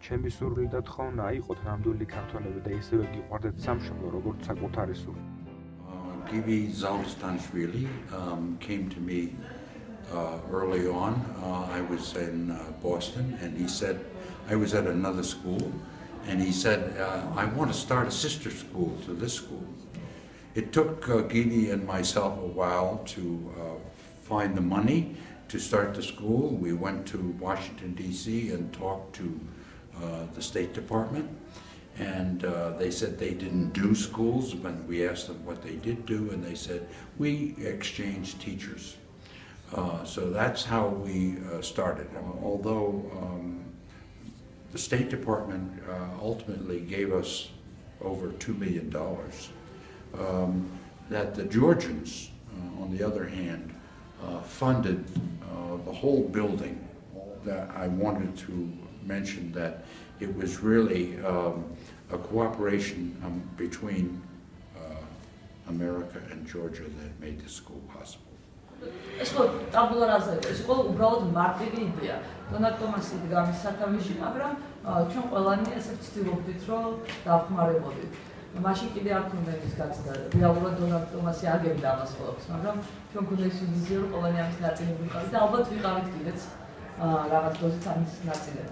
ჩემი სურვილი და თხოვნა აიყოთ ნამდვილი ქართველები და ისევე გიყვარდეთ სამშობლო, როგორც საკუთარი სული. Givi Zalstanishvili came to me early on. I was in Boston, and he said, I was at another school, and he said, I want to start a sister school to this school. It took Givi and myself a while to find the money to start the school. We went to Washington, D.C. and talked to the State Department. And they said they didn't do schools. When we asked them what they did do, and they said, we exchanged teachers. So that's how we started. Although the State Department ultimately gave us over $2 million, that the Georgians, on the other hand, funded the whole building. That I wanted to mention that it was really a cooperation between America and Georgia that made this school possible. ეს ხო ტაბულა რაზა იყო? ეს იყო უბრალოდ მარტივი იდეა. დონალდ ტომასი იდგა მის სათავეში, მაგრამ ჩვენ ყველანი ესე ვცდილობდით, რომ დავხმარებოდით. მაშინ კიდე არ ქონდა ის გაცდა. რეალურად დონალდ ტომასი აგებდა ამას ყველაფერს, მაგრამ ჩვენ ქონდა ის ვიზია, რომ ყველანი ამის ნაწილი ვიყავით და ალბათ ვიყავით კიდეც რაღაც დოზით ამის ნაწილები.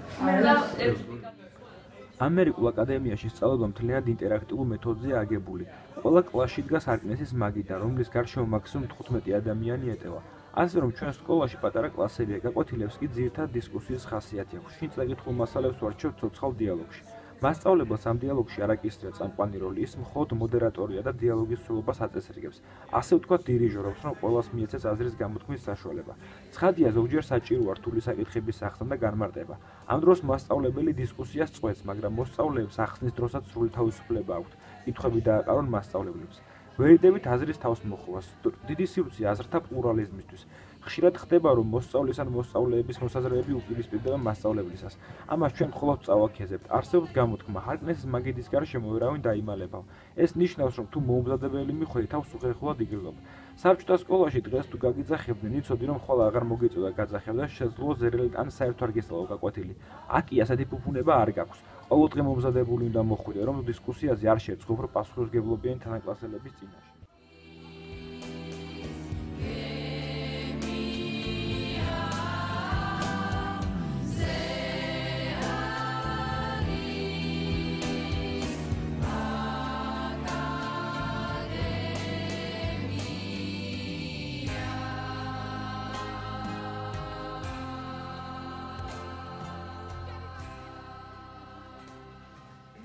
ამერიკულ აკადემიაში სწავლება მთლიანად ინტერაქტიულ მეთოდზეა აგებული. ყველა კლასში დგას არკნესის მაგიდა, რომლის გარშემო მაქსიმუმ 15 ადამიანი ეტევა. ასე რომ ჩვენ სკოლაში პატარა კლასებია, გაკვეთილებს კი ძირითად დისკუსიის ხასიათი აქვს. შინ წაკითხულ მასალებს ვარჩევთ ცოცხალ დიალოგში. მასწავლებელს ამ დიალოგში არ აკისრია წამყვანი როლი, ის მხოლოდ მოდერატორია და დიალოგის სრულობას აწესრიგებს. ასე ვთქვათ, დირიჟორობს, რომ ყველას მიეცეს აზრის გამოთქმის საშუალება. ცხადია, ზოგჯერ საჭიროა რთული საკითხების ახსნა და განმარტება. ამ დროს მასწავლებელი დისკუსიას წყვეტს, მაგრამ მოსწავლეებს ახსნის დროსაც სრული თავისუფლება აქვთ. კითხვები დააყარონ მასწავლებლებს. ვერიდებით აზრის თავისმოხვას, დიდი სივრცე აზრთა პლურალიზმისთვის. ხშირად ხდება, რომ მოსწავლის ან მოსწავლეების მოსაზრებები უპირისპირდება მასწავლებლისას. ამას ჩვენ მხოლოდ წავაქეზებთ. არსებობს გამოთქმა, ჰარკნესის მაგიდის გარშემო ვერავინ დაიმალებავ. ეს ნიშნავს, რომ თუ მოუმზადებელი მიხვდი, თავს უხერხულად იგრძნობ. საბჭოთა სკოლაში დღეს თუ გაგიძახებდნენ, იცოდი, რომ ხოლმე აღარ მოგეწოდა გაძახება და შეძლო ზერელით ან საერთო არ გესწავლო გაკვეთილი. აქ კი ასეთი ფუფუნება არ გაქვს. ყოველდღე მომზადებული უნდა მოხვიდე, რომ დისკუსიაზე არ შეეწყო უფრო პასუხისმგებლობიანი თანაკლასელების წინაშე.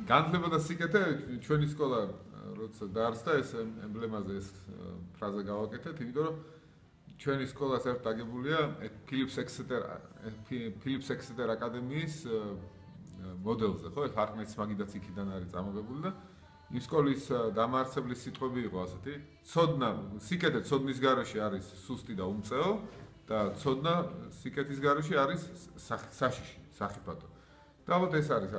განათლება და სიკეთე ჩვენი სკოლა როცა დაარსდა ეს ემბლემაზე ეს ფრაზა გავაკეთეთ, იმიტომ რომ ჩვენი სკოლა საერთოდ აგებულია ფილიპს ექსეტერ აკადემიის მოდელზე, ხო? ჰარკნესის მაგიდაც იქიდან არის წამოღებული და იმ სკოლის დამაარსებლის სიტყვები იყო ასეთი: ცოდნა, სიკეთე ცოდნის გარეშე არის სუსტი და უმწეო და ცოდნა სიკეთის გარეშე არის საშიში, სახიფათო. ალბათ ეს არის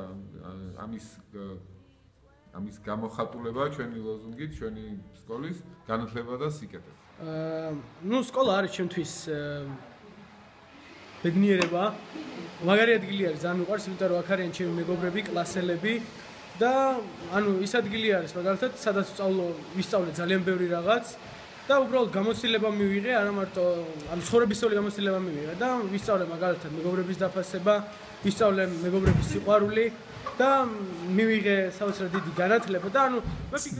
ამის გამოხატულება ჩვენი ლოზუნგით, ჩვენი სკოლის განათლება და სიკეთე. სკოლა არის ჩვენთვის ბედნიერება. მაგარი ადგილი არის, ძალიან მიყვარს, იმიტომ რომ აქ არიან ჩემი მეგობრები, კლასელები და ის ადგილი არის, მაგალითად, სადაც ვისწავლე ძალიან ბევრი რაღაც და უბრალოდ გამოცდილება მივიღე, არა მარტო ცხოვრებისეული გამოცდილება მივიღე და ვისწავლე მაგალითად მეგობრების დაფასება, ვისწავლე მეგობრების სიყვარული და მივიღე საოცრად დიდი განათლება და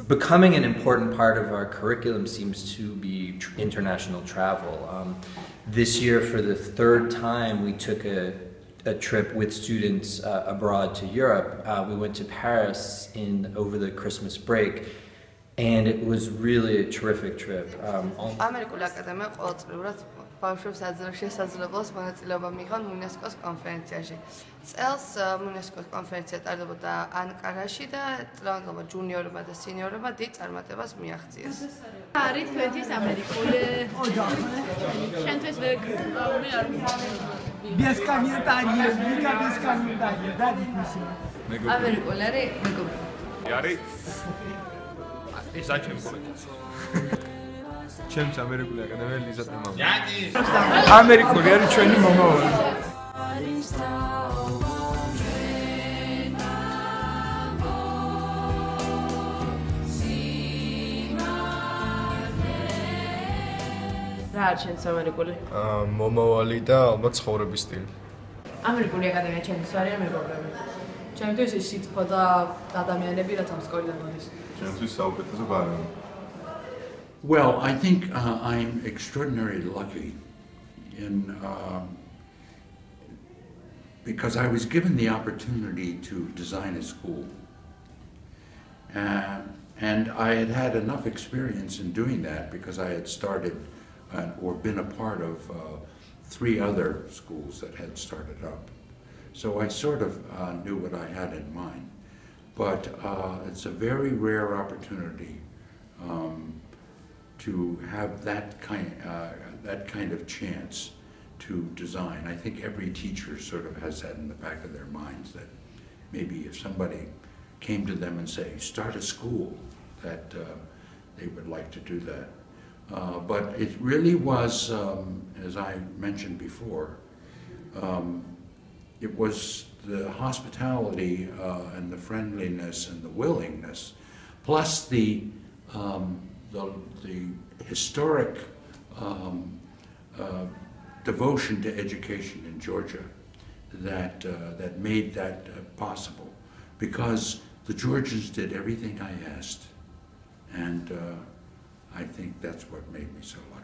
Becoming an important part of our curriculum seems to be international travel. This year, for the third time, we took a trip with students abroad to Europe. We went to Paris over the Christmas break. And it was really a terrific trip. ამერიკული აკადემია ყოველწლიურად ბავშვებს შესაძლებლობას მონაწილეობა მიიღონ UNESCO-ს კონფერენციაში. წელს UNESCO-ს კონფერენცია ტარდებოდა ანკარაში და ტრანსლატორმა ჯუნიორებმა და სინიორებმა დიდ წარმატებას მიაღწიეს. არის თქვენთვის ამერიკული. ჩვენთვის ვეკრული არ Без комментариев, без комментариев, да, дикуси. ამერიკული არის მეგობრი. არის ეს აჩემ კომენტაცია. ჩემს ამერიკული აკადემია ლიზა თემავა. ამერიკული არის ჩვენი მომავალი. რა არის შენს ამერიკული? მომავალი და ალბათ ცხოვრების სტილი. ამერიკული აკადემია ჩემთვის არის მეგობრები. ჩემთვის ის სიტყვა და ადამიანები რაც ამ სკოლიდან მოდის. ჩემთვის საუკეთესო ბარემ. Well, I think I'm extraordinarily lucky because I was given the opportunity to design a school. And I had had enough experience in doing that because I had started or been a part of 3 other schools that had started up. So I sort of knew what I had in mind. But it's a very rare opportunity to have that kind of chance to design. I think every teacher sort of has that in the back of their minds that maybe if somebody came to them and say, start a school, that they would like to do that. But it really was, as I mentioned before, it was the hospitality and the friendliness and the willingness, plus the historic devotion to education in Georgia that made that possible. Because the Georgians did everything I asked, and I think that's what made me so lucky.